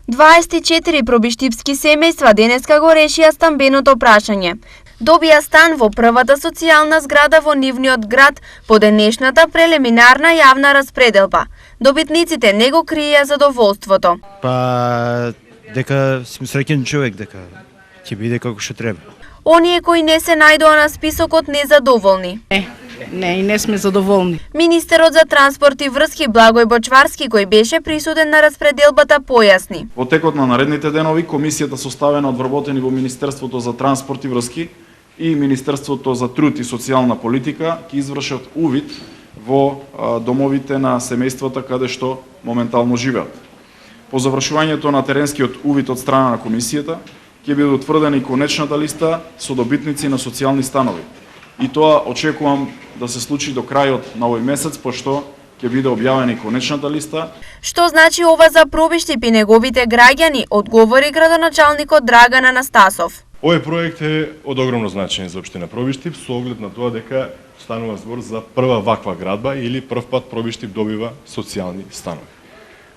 24 пробиштипски семејства денеска го решија стамбеното прашање. Добија стан во првата социјална зграда во нивниот град по денешната прелиминарна јавна распределба. Добитниците не го криеја задоволството. Па дека сум среќен човек, дека ќе биде како што треба. Оние кои не се најдоа на списокот незадоволни. Не, и не сме задоволни. Министерот за транспорт и врски Благој Бочварски, кој беше присутен на распределбата, појасни. Во текот на наредните денови, комисијата составена од вработени во Министерството за транспорт и врски и Министерството за труд и социјална политика ќе извршат увид во домовите на семејствата каде што моментално живеат. По завршувањето на теренскиот увид од страна на комисијата, ќе биде утврдена и конечната листа со добитници на социјални станови. И тоа очекувам да се случи до крајот на овој месец, пошто ќе биде објавена и конечната листа. Што значи ова за Пробиштип и неговите граѓани, одговори градоначалникот Драган Анастасов. Овој проект е од огромно значење за општина Пробиштип со оглед на тоа дека станува збор за прва ваква градба или прв пат Пробиштип добива социјални станови.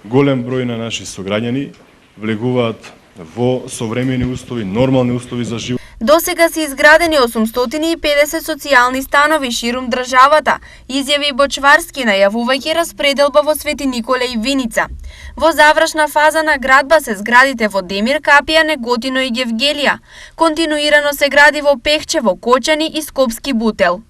Голем број на наши сограѓани влегуваат во современи услови, нормални услови за живот. Досега се изградени 850 социјални станови ширум државата, изјави Бочварски најавувајќи распределба во Свети Николе и Виница. Во завршна фаза на градба се зградите во Демир, Капија, Неготино и Гевгелија. Континуирано се гради во Пехчево, Кочани и Скопски Бутел.